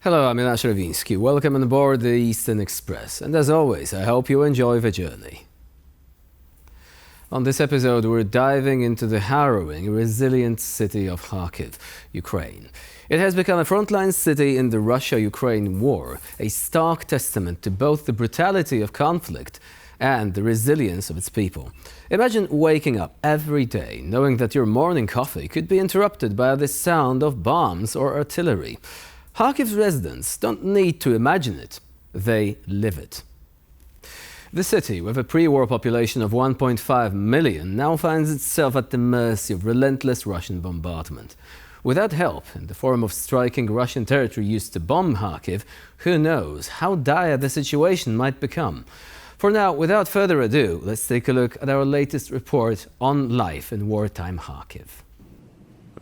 Hello, I'm Milan Czerwiński. Welcome on board the Eastern Express. And as always, I hope you enjoy the journey. On this episode, we're diving into the harrowing, resilient city of Kharkiv, Ukraine. It has become a frontline city in the Russia-Ukraine war, a stark testament to both the brutality of conflict and the resilience of its people. Imagine waking up every day knowing that your morning coffee could be interrupted by the sound of bombs or artillery. Kharkiv's residents don't need to imagine it, they live it. The city, with a pre-war population of 1.5 million, now finds itself at the mercy of relentless Russian bombardment. Without help, in the form of striking Russian territory used to bomb Kharkiv, who knows how dire the situation might become. For now, without further ado, let's take a look at our latest report on life in wartime Kharkiv.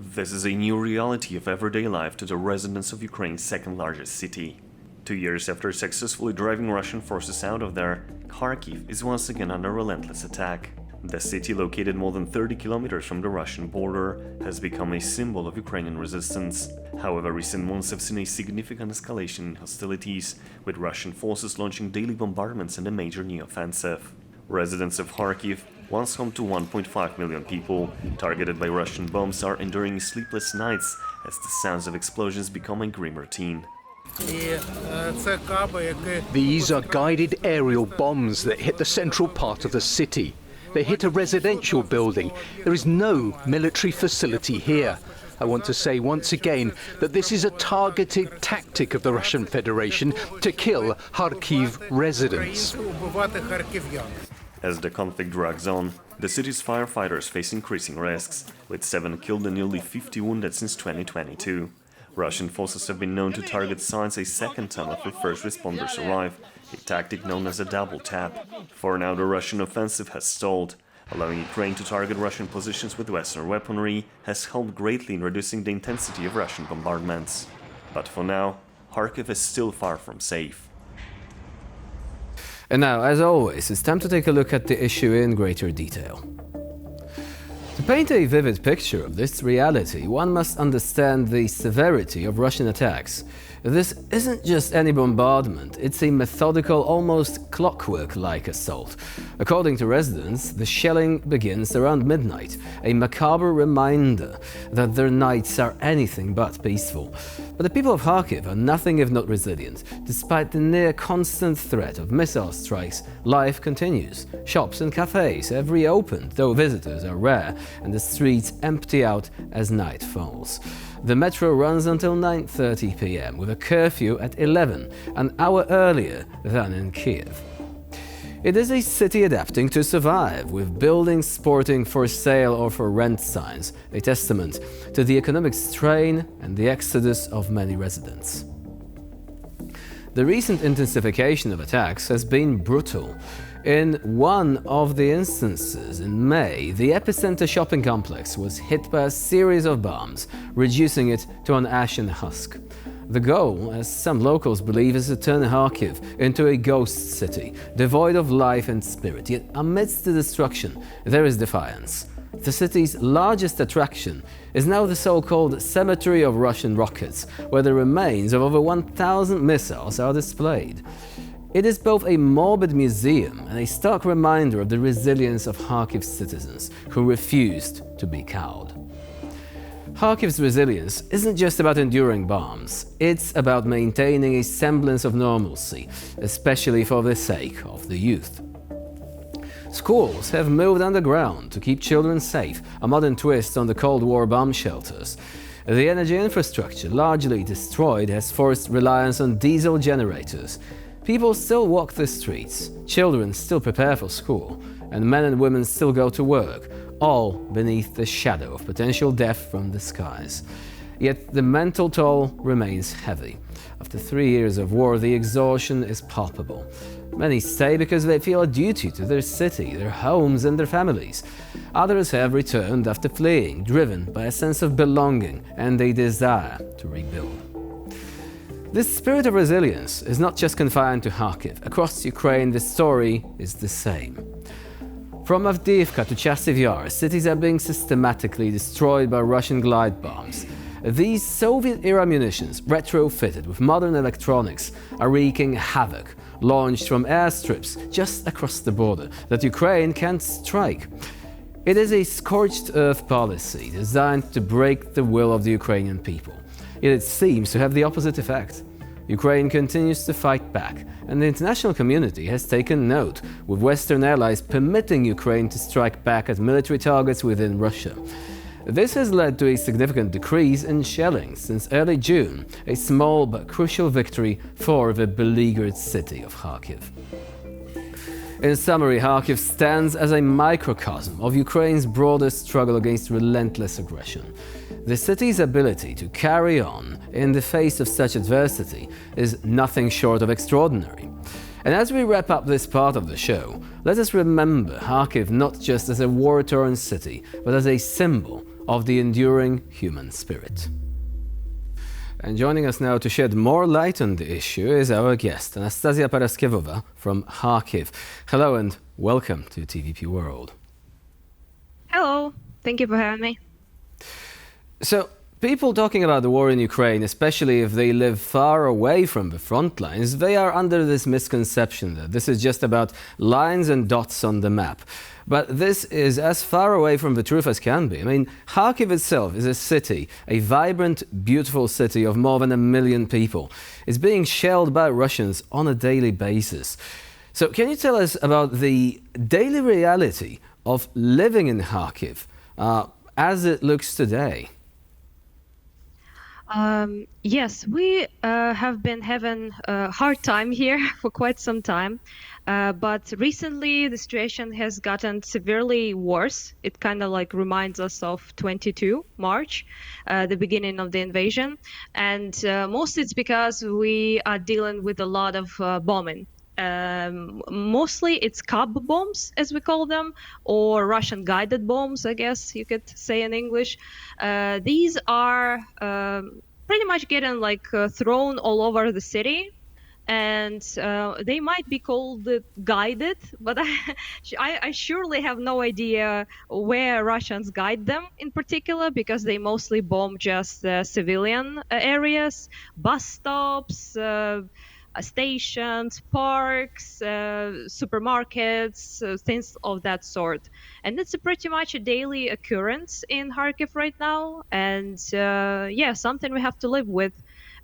This is a new reality of everyday life to the residents of Ukraine's second-largest city. 2 years after successfully driving Russian forces out of there, Kharkiv is once again under relentless attack. The city, located more than 30 kilometers from the Russian border, has become a symbol of Ukrainian resistance. However, recent months have seen a significant escalation in hostilities, with Russian forces launching daily bombardments and a major new offensive. Residents of Kharkiv, once home to 1.5 million people, targeted by Russian bombs, are enduring sleepless nights as the sounds of explosions become a grim routine. These are guided aerial bombs that hit the central part of the city. They hit a residential building. There is no military facility here. I want to say once again that this is a targeted tactic of the Russian Federation to kill Kharkiv residents. As the conflict drags on, the city's firefighters face increasing risks, with 7 killed and nearly 50 wounded since 2022. Russian forces have been known to target sites a second time after first responders arrive, a tactic known as a double tap. For now, the Russian offensive has stalled. Allowing Ukraine to target Russian positions with Western weaponry has helped greatly in reducing the intensity of Russian bombardments. But for now, Kharkiv is still far from safe. And now, as always, it's time to take a look at the issue in greater detail. To paint a vivid picture of this reality, one must understand the severity of Russian attacks. This isn't just any bombardment, it's a methodical, almost clockwork-like assault. According to residents, the shelling begins around midnight, a macabre reminder that their nights are anything but peaceful. But the people of Kharkiv are nothing if not resilient. Despite the near-constant threat of missile strikes, life continues. Shops and cafes have reopened, though visitors are rare, and the streets empty out as night falls. The metro runs until 9:30 p.m. with a curfew at 11, an hour earlier than in Kiev. It is a city adapting to survive, with buildings sporting for sale or for rent signs, a testament to the economic strain and the exodus of many residents. The recent intensification of attacks has been brutal. In one of the instances in May, the epicenter shopping complex was hit by a series of bombs, reducing it to an ashen husk. The goal, as some locals believe, is to turn Kharkiv into a ghost city, devoid of life and spirit. Yet amidst the destruction, there is Defiance. The city's largest attraction is now the so-called Cemetery of Russian Rockets, where the remains of over 1,000 missiles are displayed. It is both a morbid museum and a stark reminder of the resilience of Kharkiv's citizens, who refused to be cowed. Kharkiv's resilience isn't just about enduring bombs, it's about maintaining a semblance of normalcy, especially for the sake of the youth. Schools have moved underground to keep children safe, a modern twist on the Cold War bomb shelters. The energy infrastructure, largely destroyed, has forced reliance on diesel generators. People still walk the streets, children still prepare for school, and men and women still go to work, all beneath the shadow of potential death from the skies. Yet the mental toll remains heavy. After 3 years of war, the exhaustion is palpable. Many stay because they feel a duty to their city, their homes and their families. Others have returned after fleeing, driven by a sense of belonging and a desire to rebuild. This spirit of resilience is not just confined to Kharkiv. Across Ukraine, the story is the same. From Avdiivka to Chasiv Yar, cities are being systematically destroyed by Russian glide bombs. These Soviet-era munitions, retrofitted with modern electronics, are wreaking havoc, launched from airstrips just across the border that Ukraine can't strike. It is a scorched earth policy designed to break the will of the Ukrainian people. Yet it seems to have the opposite effect. Ukraine continues to fight back, and the international community has taken note, with Western allies permitting Ukraine to strike back at military targets within Russia. This has led to a significant decrease in shelling since early June, a small but crucial victory for the beleaguered city of Kharkiv. In summary, Kharkiv stands as a microcosm of Ukraine's broader struggle against relentless aggression. The city's ability to carry on in the face of such adversity is nothing short of extraordinary. And as we wrap up this part of the show, let us remember Kharkiv not just as a war-torn city, but as a symbol of the enduring human spirit. And joining us now to shed more light on the issue is our guest, Anastasia Paraskevova from Kharkiv. Hello and welcome to TVP World. Hello, thank you for having me. So, people talking about the war in Ukraine, especially if they live far away from the front lines, they are under this misconception that this is just about lines and dots on the map. But this is as far away from the truth as can be. I mean, Kharkiv itself is a city, a vibrant, beautiful city of more than 1 million people. It's being shelled by Russians on a daily basis. So can you tell us about the daily reality of living in Kharkiv as it looks today? Yes, we have been having a hard time here for quite some time. But recently the situation has gotten severely worse. It kind of like reminds us of 22 March, the beginning of the invasion. And mostly it's because we are dealing with a lot of bombing. Mostly it's cub bombs, as we call them, or Russian guided bombs, I guess you could say in English. These are pretty much getting like thrown all over the city. And they might be called guided, but I surely have no idea where Russians guide them in particular, because they mostly bomb just civilian areas, bus stops, stations, parks, supermarkets, things of that sort. And it's pretty much a daily occurrence in Kharkiv right now. And yeah, something we have to live with.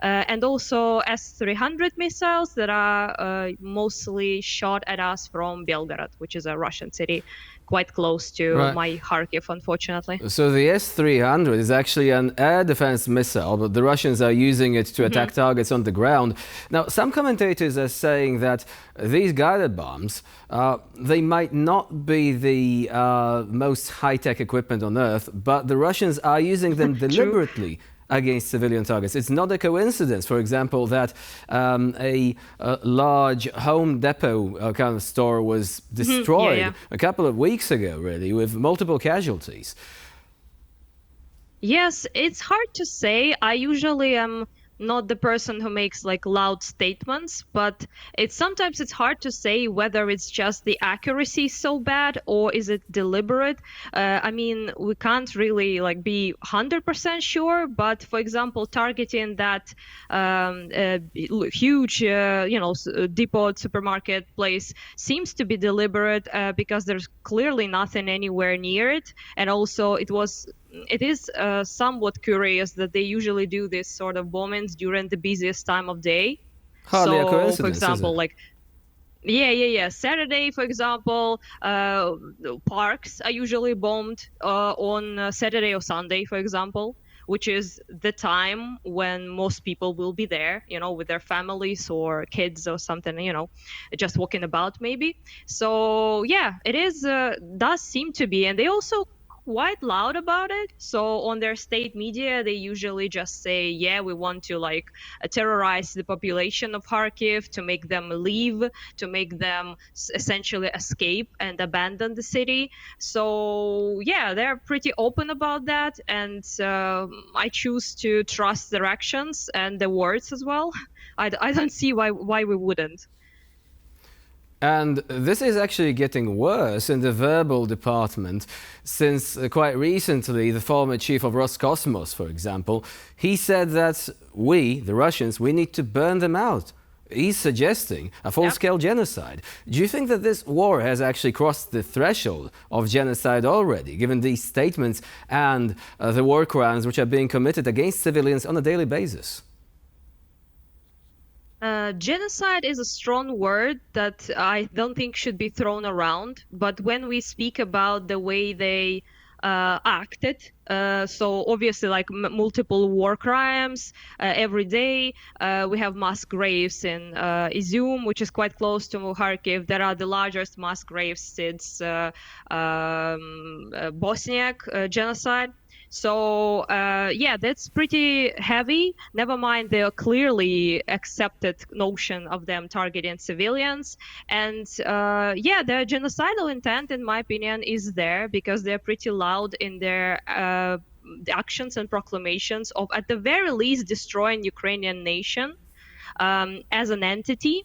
And also S-300 missiles that are mostly shot at us from Belgorod, which is a Russian city quite close to my Kharkiv, unfortunately. So the S-300 is actually an air defense missile, but the Russians are using it to attack targets on the ground. Now, some commentators are saying that these guided bombs, they might not be the most high-tech equipment on Earth, but the Russians are using them deliberately against civilian targets. It's not a coincidence, for example, that a large Home Depot kind of store was destroyed a couple of weeks ago, really, with multiple casualties. Yes, it's hard to say. I usually am not the person who makes like loud statements, but sometimes it's hard to say whether it's just the accuracy so bad or is it deliberate. I mean, we can't really like be 100% sure, but for example, targeting that huge, depot supermarket place seems to be deliberate because there's clearly nothing anywhere near it, and also it is somewhat curious that they usually do this sort of bombings during the busiest time of day. Hardly a coincidence, for example, like Saturday, for example, parks are usually bombed on Saturday or Sunday, for example, which is the time when most people will be there, with their families or kids or something, just walking about maybe. So yeah, it does seem to be, and they also quite loud about it. So on their state media, they usually just say, yeah, we want to terrorize the population of Kharkiv, to make them leave, to make them essentially escape and abandon the city. So yeah, they're pretty open about that. And I choose to trust their actions and their words as well. I don't see why we wouldn't. And this is actually getting worse in the verbal department, since quite recently the former chief of Roscosmos, for example, he said that we, the Russians, we need to burn them out. He's suggesting a full-scale genocide. Do you think that this war has actually crossed the threshold of genocide already, given these statements and the war crimes which are being committed against civilians on a daily basis? Genocide is a strong word that I don't think should be thrown around. But when we speak about the way they acted, so obviously like multiple war crimes every day. We have mass graves in Izium, which is quite close to Kharkiv. There are the largest mass graves since Bosniak genocide. So yeah, that's pretty heavy. Never mind the clearly accepted notion of them targeting civilians. And yeah, the genocidal intent, in my opinion, is there because they're pretty loud in their actions and proclamations of, at the very least, destroying Ukrainian nation as an entity.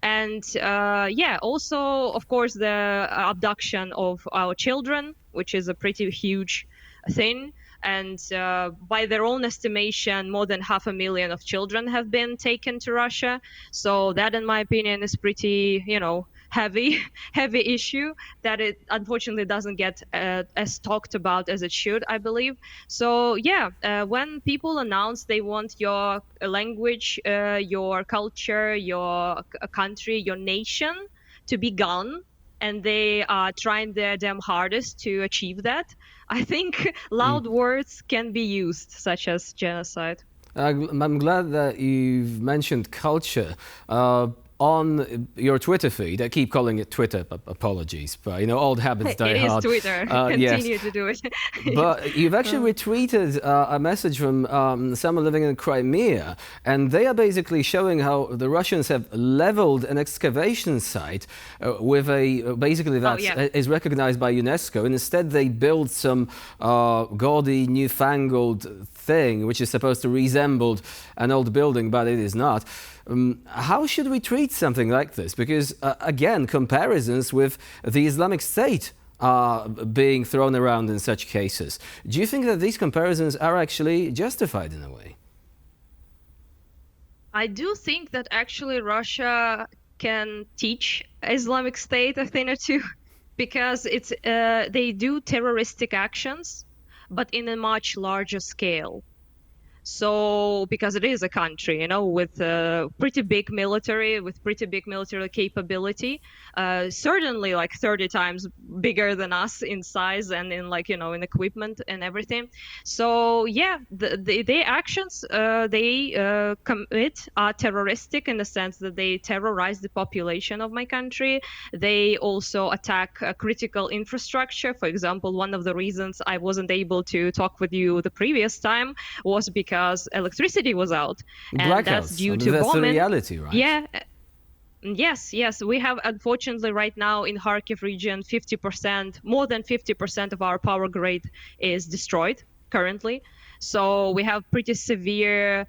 And yeah, also, of course, the abduction of our children, which is a pretty huge thing. And by their own estimation, more than 500,000 of children have been taken to Russia. So that, in my opinion, is pretty, heavy issue that it unfortunately doesn't get as talked about as it should, I believe. So yeah, when people announce they want your language, your culture, your country, your nation to be gone, and they are trying their damn hardest to achieve that, I think loud words can be used, such as genocide. I'm glad that you've mentioned culture. On your Twitter feed, I keep calling it Twitter, apologies, but old habits die hard. It is Twitter, continue to do it. But you've actually retweeted a message from someone living in Crimea, and they are basically showing how the Russians have leveled an excavation site with basically that is recognized by UNESCO, and instead they build some gaudy, newfangled thing, which is supposed to resemble an old building, but it is not. How should we treat something like this? Because, again, comparisons with the Islamic State are being thrown around in such cases. Do you think that these comparisons are actually justified in a way? I do think that actually Russia can teach Islamic State a thing or two, because it's they do terroristic actions, but in a much larger scale. So, because it is a country, with pretty big military, with pretty big military capability, certainly like 30 times bigger than us in size and in in equipment and everything. So yeah, their actions they commit are terroristic in the sense that they terrorize the population of my country. They also attack critical infrastructure. For example, one of the reasons I wasn't able to talk with you the previous time was because electricity was out, and that's due to bombing. The reality, right? Yeah. Yes. We have, unfortunately, right now in Kharkiv region, 50%, more than 50% of our power grid is destroyed currently. So we have pretty severe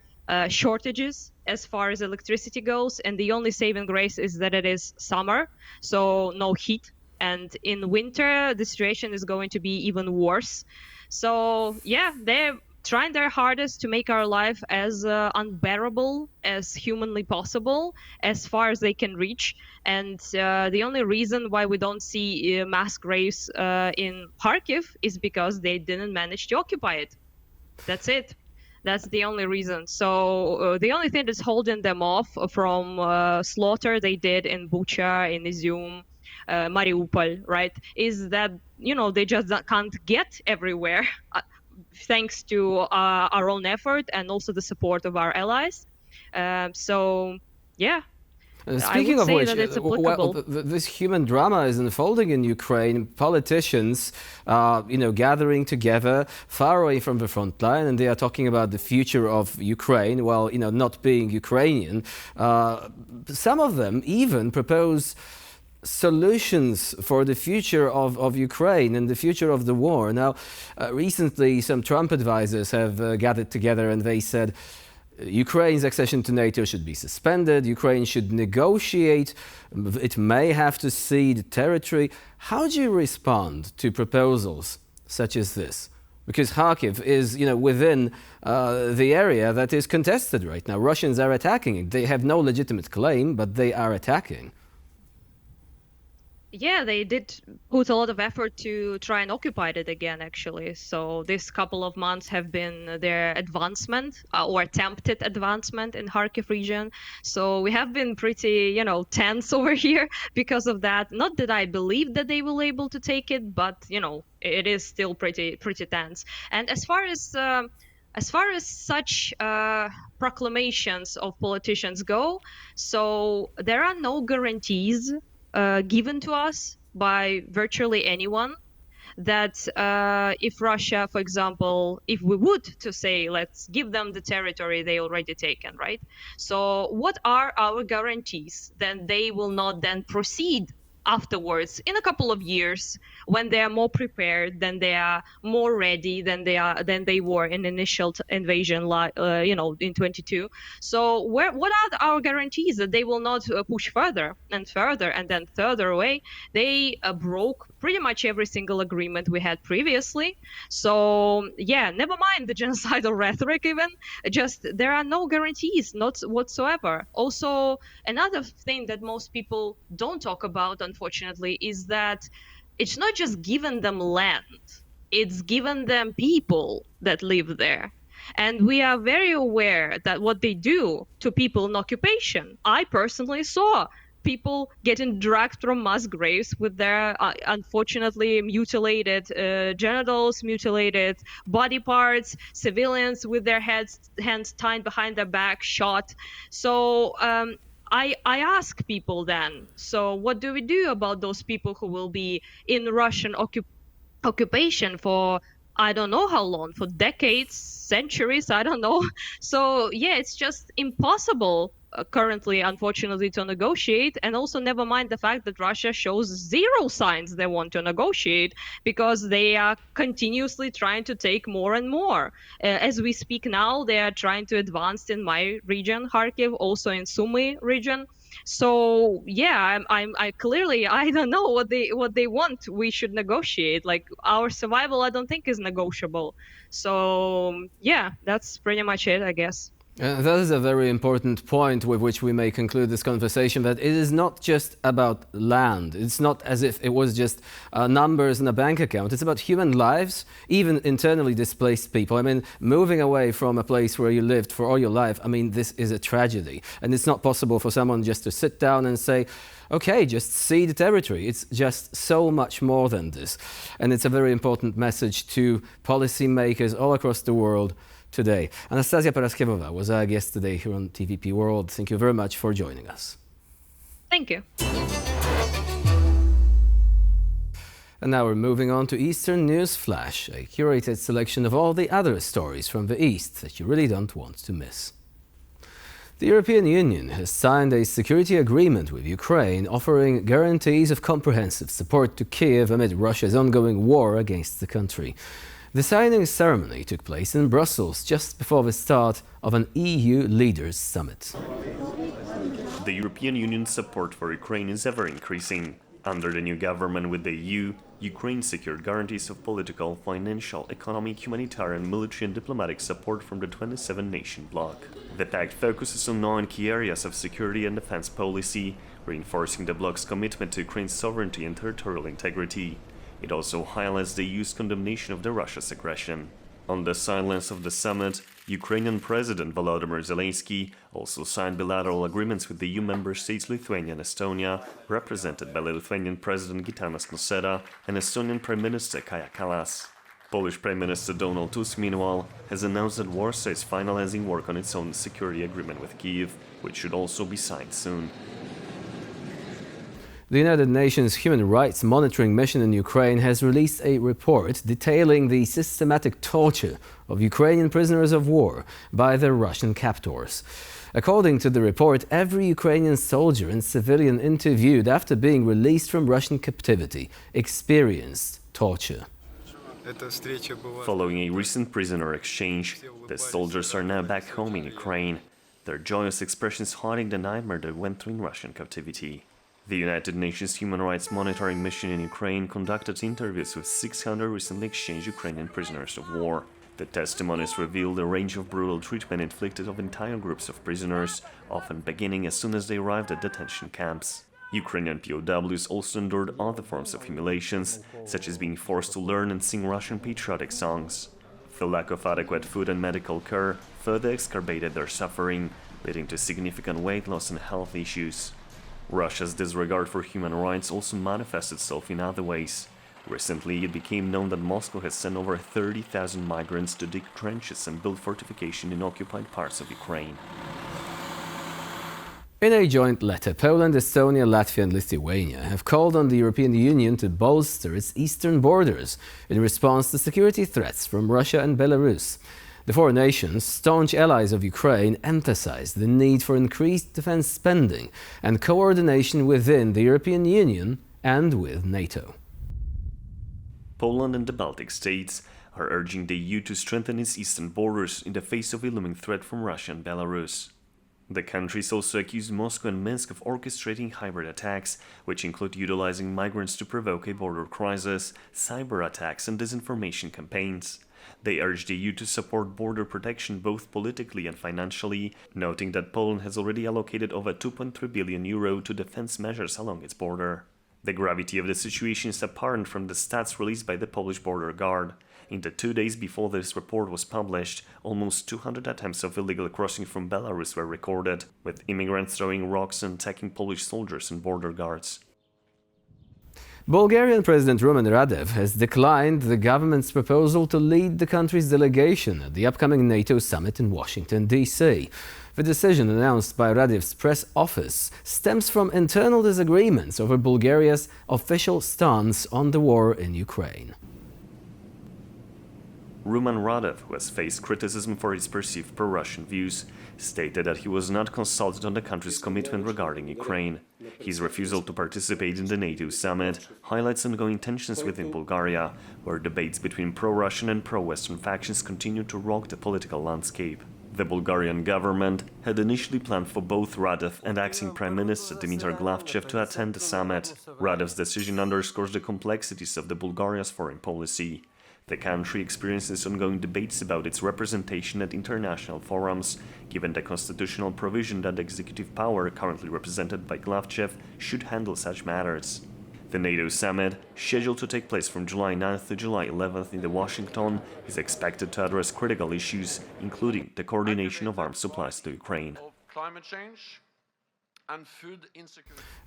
shortages as far as electricity goes, and the only saving grace is that it is summer, so no heat. And in winter, the situation is going to be even worse. So yeah, they're trying their hardest to make our life as unbearable as humanly possible, as far as they can reach. And the only reason why we don't see mass graves in Kharkiv is because they didn't manage to occupy it. That's it. That's the only reason. So the only thing that's holding them off from slaughter they did in Bucha, in Izium, Mariupol, right, is that, they just can't get everywhere. Thanks to our own effort and also the support of our allies. So, yeah. Speaking of which, this human drama is unfolding in Ukraine. Politicians, gathering together far away from the front line, and they are talking about the future of Ukraine, while, not being Ukrainian. Some of them even propose solutions for the future of Ukraine and the future of the war. Now, recently, some Trump advisors have gathered together and they said, Ukraine's accession to NATO should be suspended. Ukraine should negotiate. It may have to cede territory. How do you respond to proposals such as this? Because Kharkiv is, within the area that is contested right now. Russians are attacking it. They have no legitimate claim, but they are attacking. Yeah, they did put a lot of effort to try and occupy it again, actually. So this couple of months have been their advancement or attempted advancement in Kharkiv region. So we have been pretty, tense over here because of that. Not that I believe that they will able to take it, but, it is still pretty tense. And as far as such proclamations of politicians go, so there are no guarantees given to us by virtually anyone that if Russia, for example, if we would to say, let's give them the territory they already taken, right? So what are our guarantees? Then they will not then proceed afterwards in a couple of years when they are more prepared, then they are more ready than they were in initial invasion, in 22. So what are our guarantees that they will not push further and further and then further away? They broke pretty much every single agreement we had previously. So yeah, never mind the genocidal rhetoric even, just there are no guarantees, not whatsoever. Also, another thing that most people don't talk about, unfortunately, is that it's not just giving them land, it's giving them people that live there. And we are very aware that what they do to people in occupation, I personally saw people getting dragged from mass graves with their unfortunately mutilated genitals, mutilated body parts, civilians with their hands tied behind their back, shot. So I ask people then, so what do we do about those people who will be in Russian occupation for I don't know how long, for decades, centuries, I don't know. So yeah, it's just impossible currently, unfortunately, to negotiate. And also never mind the fact that Russia shows zero signs they want to negotiate because they are continuously trying to take more and more. As we speak now, they are trying to advance in my region, Kharkiv, also in Sumy region. So yeah, I clearly I don't know what they want. We should negotiate. Like our survival, I don't think is negotiable. So yeah, that's pretty much it, I guess. That is a very important point with which we may conclude this conversation, that it is not just about land. It's not as if it was just numbers in a bank account. It's about human lives, even internally displaced people. I mean, moving away from a place where you lived for all your life, I mean, this is a tragedy. And it's not possible for someone just to sit down and say, okay, just cede the territory. It's just so much more than this. And it's a very important message to policymakers all across the world today. Anastasia Paraskevova was our guest today here on TVP World. Thank you very much for joining us. Thank you. And now we're moving on to Eastern News Flash, a curated selection of all the other stories from the East that you really don't want to miss. The European Union has signed a security agreement with Ukraine offering guarantees of comprehensive support to Kiev amid Russia's ongoing war against the country. The signing ceremony took place in Brussels just before the start of an EU leaders' summit. The European Union's support for Ukraine is ever increasing. Under the new government with the EU, Ukraine secured guarantees of political, financial, economic, humanitarian, military and diplomatic support from the 27-nation bloc. The pact focuses on 9 key areas of security and defense policy, reinforcing the bloc's commitment to Ukraine's sovereignty and territorial integrity. It also highlights the EU's condemnation of Russia's aggression. On the sidelines of the summit, Ukrainian President Volodymyr Zelensky also signed bilateral agreements with the EU member states Lithuania and Estonia, represented by Lithuanian President Gitanas Nausėda and Estonian Prime Minister Kaja Kallas. Polish Prime Minister Donald Tusk, meanwhile, has announced that Warsaw is finalizing work on its own security agreement with Kyiv, which should also be signed soon. The United Nations Human Rights Monitoring Mission in Ukraine has released a report detailing the systematic torture of Ukrainian prisoners of war by their Russian captors. According to the report, every Ukrainian soldier and civilian interviewed after being released from Russian captivity experienced torture. Following a recent prisoner exchange, the soldiers are now back home in Ukraine, their joyous expressions hiding the nightmare they went through in Russian captivity. The United Nations Human Rights Monitoring Mission in Ukraine conducted interviews with 600 recently exchanged Ukrainian prisoners of war. The testimonies revealed a range of brutal treatment inflicted on entire groups of prisoners, often beginning as soon as they arrived at detention camps. Ukrainian POWs also endured other forms of humiliations, such as being forced to learn and sing Russian patriotic songs. The lack of adequate food and medical care further exacerbated their suffering, leading to significant weight loss and health issues. Russia's disregard for human rights also manifests itself in other ways. Recently, it became known that Moscow has sent over 30,000 migrants to dig trenches and build fortifications in occupied parts of Ukraine. In a joint letter, Poland, Estonia, Latvia and Lithuania have called on the European Union to bolster its eastern borders in response to security threats from Russia and Belarus. The four nations, staunch allies of Ukraine, emphasized the need for increased defense spending and coordination within the European Union and with NATO. Poland and the Baltic states are urging the EU to strengthen its eastern borders in the face of a looming threat from Russia and Belarus. The countries also accused Moscow and Minsk of orchestrating hybrid attacks, which include utilizing migrants to provoke a border crisis, cyber attacks and disinformation campaigns. They urged the EU to support border protection both politically and financially, noting that Poland has already allocated over €2.3 billion to defense measures along its border. The gravity of the situation is apparent from the stats released by the Polish Border Guard. In the 2 days before this report was published, almost 200 attempts of illegal crossing from Belarus were recorded, with immigrants throwing rocks and attacking Polish soldiers and border guards. Bulgarian President Rumen Radev has declined the government's proposal to lead the country's delegation at the upcoming NATO summit in Washington, D.C. The decision announced by Radev's press office stems from internal disagreements over Bulgaria's official stance on the war in Ukraine. Rumen Radev, who has faced criticism for his perceived pro-Russian views, stated that he was not consulted on the country's commitment regarding Ukraine. His refusal to participate in the NATO summit highlights ongoing tensions within Bulgaria, where debates between pro-Russian and pro-Western factions continue to rock the political landscape. The Bulgarian government had initially planned for both Radev and acting Prime Minister Dimitar Glavchev to attend the summit. Radev's decision underscores the complexities of Bulgaria's foreign policy. The country experiences ongoing debates about its representation at international forums, given the constitutional provision that executive power, currently represented by Glavchev, should handle such matters. The NATO summit, scheduled to take place from July 9th to July 11th in Washington, is expected to address critical issues, including the coordination of arms supplies to Ukraine.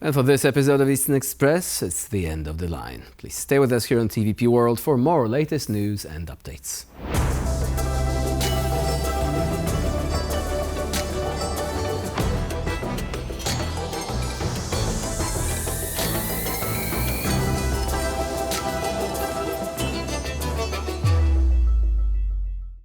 And for this episode of Eastern Express, it's the end of the line. Please stay with us here on TVP World for more latest news and updates.